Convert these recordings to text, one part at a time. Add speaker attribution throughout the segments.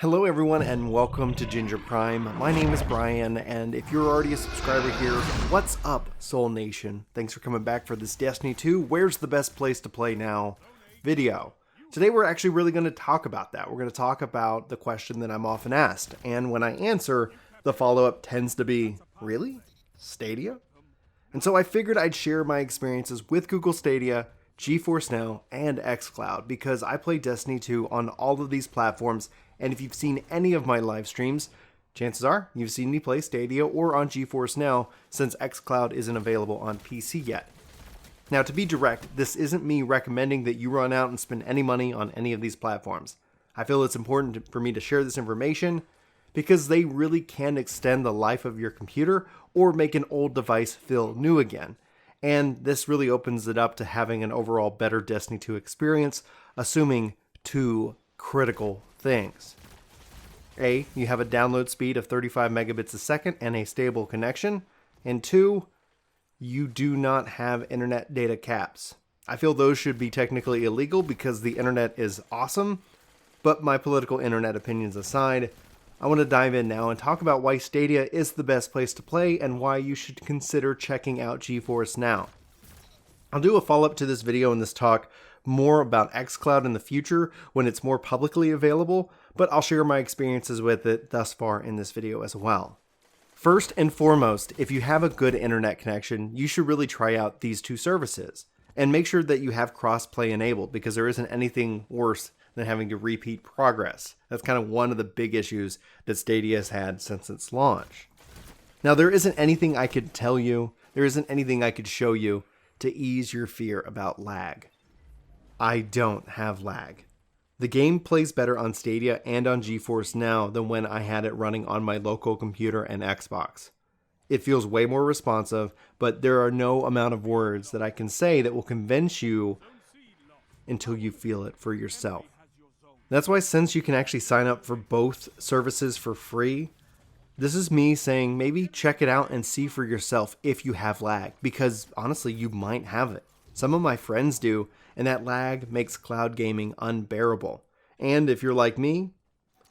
Speaker 1: Hello everyone and welcome to Ginger Prime. My name is Brian, and if you're already a subscriber here, what's up Soul Nation? Thanks for coming back for this Destiny 2 Where's the Best Place to Play Now video. Today we're actually really going to talk about that. We're going to talk about the question that I'm often asked, and when I answer, the follow-up tends to be, really? Stadia? And so I figured I'd share my experiences with Google Stadia, GeForce Now, and Xcloud because I play Destiny 2 on all of these platforms, and if you've seen any of my live streams, chances are you've seen me play Stadia or on GeForce Now since Xcloud isn't available on PC yet. Now, to be direct, this isn't me recommending that you run out and spend any money on any of these platforms. I feel it's important for me to share this information because they really can extend the life of your computer or make an old device feel new again. And this really opens it up to having an overall better Destiny 2 experience, assuming two critical things. A, you have a download speed of 35 megabits a second and a stable connection. And two, you do not have internet data caps. I feel those should be technically illegal because the internet is awesome, but my political internet opinions aside, I want to dive in now and talk about why Stadia is the best place to play and why you should consider checking out GeForce Now. I'll do a follow-up to this video and this talk more about Xcloud in the future when it's more publicly available, but I'll share my experiences with it thus far in this video as well. First and foremost, if you have a good internet connection, you should really try out these two services and make sure that you have cross-play enabled because there isn't anything worse than having to repeat progress. That's kind of one of the big issues that Stadia has had since its launch. Now, there isn't anything I could tell you, there isn't anything I could show you to ease your fear about lag. I don't have lag. The game plays better on Stadia and on GeForce Now than when I had it running on my local computer and Xbox. It feels way more responsive, but there are no amount of words that I can say that will convince you until you feel it for yourself. That's why, since you can actually sign up for both services for free, this is me saying maybe check it out and see for yourself if you have lag, because honestly, you might have it. Some of my friends do, and that lag makes cloud gaming unbearable. And if you're like me,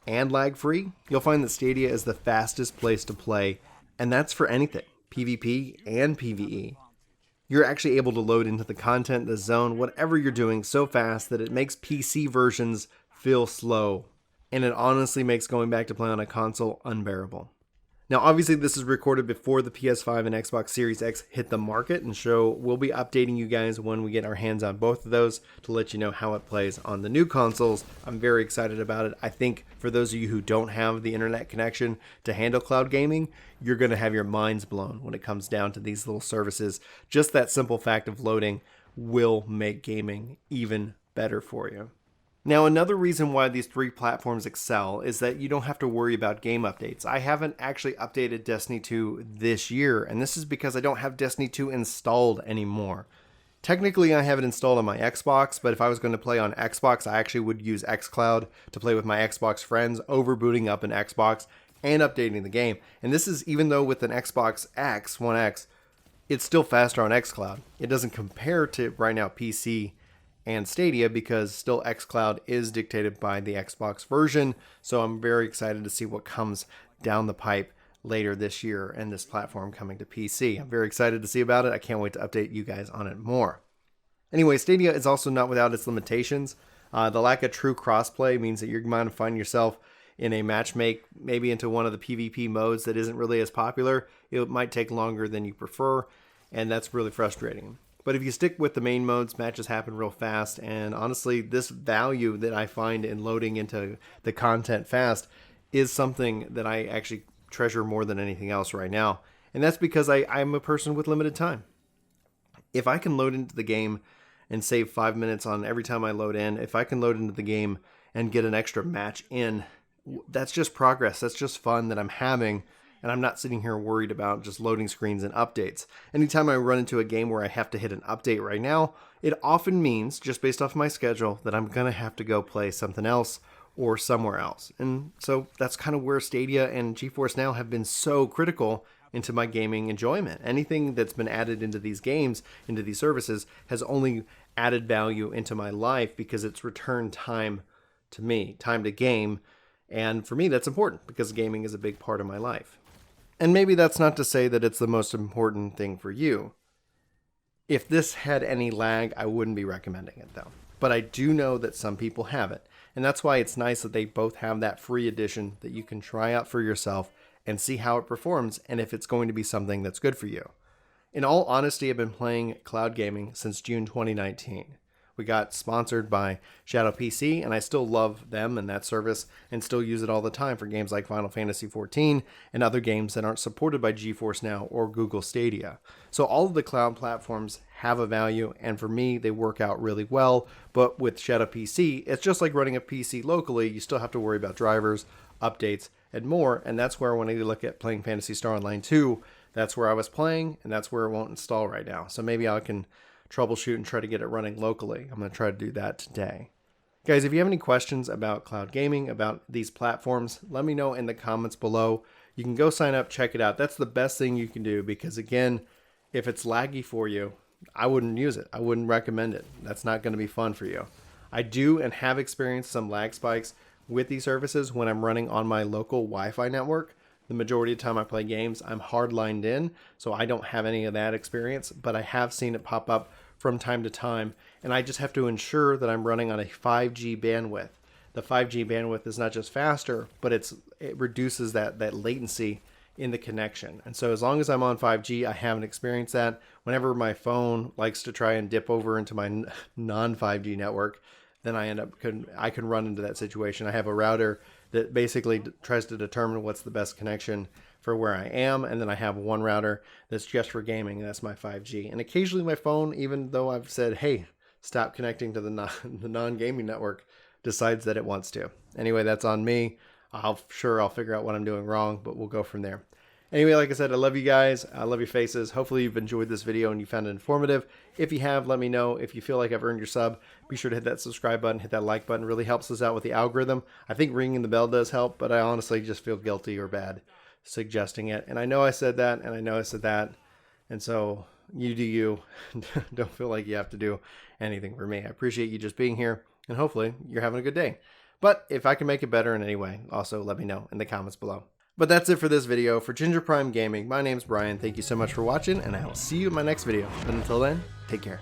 Speaker 1: and lag-free, you'll find that Stadia is the fastest place to play, and that's for anything, PvP and PvE. You're actually able to load into the content, the zone, whatever you're doing so fast that it makes PC versions feel slow, and it honestly makes going back to play on a console unbearable. Now, obviously, this is recorded before the PS5 and Xbox Series X hit the market, and so we'll be updating you guys when we get our hands on both of those to let you know how it plays on the new consoles. I'm very excited about it. I think for those of you who don't have the internet connection to handle cloud gaming, you're going to have your minds blown when it comes down to these little services. Just that simple fact of loading will make gaming even better for you. Now, another reason why these three platforms excel is that you don't have to worry about game updates. I haven't actually updated Destiny 2 this year, and this is because I don't have Destiny 2 installed anymore. Technically, I have it installed on my Xbox, but if I was going to play on Xbox, I actually would use Xcloud to play with my Xbox friends, over booting up an Xbox and updating the game. And this is even though with an Xbox X, One X, it's still faster on Xcloud. It doesn't compare to right now PC and Stadia because still Xcloud is dictated by the Xbox version, so I'm very excited to see what comes down the pipe later this year and this platform coming to PC. I'm very excited to see about it. I can't wait to update you guys on it more. Anyway, Stadia is also not without its limitations. The lack of true crossplay means that you're going to find yourself in a matchmake, maybe into one of the PvP modes that isn't really as popular. It might take longer than you prefer, and that's really frustrating. But if you stick with the main modes, matches happen real fast, and honestly, this value that I find in loading into the content fast is something that I actually treasure more than anything else right now, and that's because I'm a person with limited time. If I can load into the game and save 5 minutes on every time I load in, if I can load into the game and get an extra match in, that's just progress, that's just fun that I'm having, and I'm not sitting here worried about just loading screens and updates. Anytime I run into a game where I have to hit an update right now, it often means, just based off my schedule, that I'm going to have to go play something else or somewhere else. And so that's kind of where Stadia and GeForce Now have been so critical into my gaming enjoyment. Anything that's been added into these games, into these services, has only added value into my life because it's returned time to me, time to game, And for me, that's important because gaming is a big part of my life. And maybe that's not to say that it's the most important thing for you. If this had any lag, I wouldn't be recommending it though. But I do know that some people have it. And that's why it's nice that they both have that free edition that you can try out for yourself and see how it performs and if it's going to be something that's good for you. In all honesty, I've been playing cloud gaming since June 2019. We got sponsored by Shadow PC, and I still love them and that service and still use it all the time for games like Final Fantasy XIV and other games that aren't supported by GeForce Now or Google Stadia. So all of the cloud platforms have a value, and for me, they work out really well. But with Shadow PC, it's just like running a PC locally. You still have to worry about drivers, updates, and more, and that's where when I look at playing Phantasy Star Online 2, that's where I was playing, and that's where it won't install right now. So maybe I can troubleshoot and try to get it running locally. I'm going to try to do that today. Guys, if you have any questions about cloud gaming, about these platforms, let me know in the comments below. You can go sign up, check it out. That's the best thing you can do because, again, if it's laggy for you, I wouldn't use it. I wouldn't recommend it. That's not going to be fun for you. I do and have experienced some lag spikes with these services when I'm running on my local Wi-Fi network. The majority of the time I play games, I'm hardlined in, so I don't have any of that experience, but I have seen it pop up from time to time, and I just have to ensure that I'm running on a 5G bandwidth. The 5G bandwidth is not just faster, but it reduces that latency in the connection. And so as long as I'm on 5G, I haven't experienced that. Whenever my phone likes to try and dip over into my non-5G network, then I can run into that situation. I have a router that basically tries to determine what's the best connection for where I am, and then I have one router that's just for gaming, and that's my 5G. And occasionally my phone, even though I've said, hey, stop connecting to the non-gaming network, decides that it wants to. Anyway, that's on me. I'll figure out what I'm doing wrong, but we'll go from there. Anyway, like I said, I love you guys. I love your faces. Hopefully you've enjoyed this video and you found it informative. If you have, let me know. If you feel like I've earned your sub, be sure to hit that subscribe button, hit that like button. It really helps us out with the algorithm. I think ringing the bell does help, but I honestly just feel guilty or bad suggesting it. And I know I said that, and I know I said that. And so you do you. Don't feel like you have to do anything for me. I appreciate you just being here, and hopefully you're having a good day. But if I can make it better in any way, also let me know in the comments below. But that's it for this video. For Ginger Prime Gaming, my name's Brian. Thank you so much for watching, and I will see you in my next video. But until then, take care.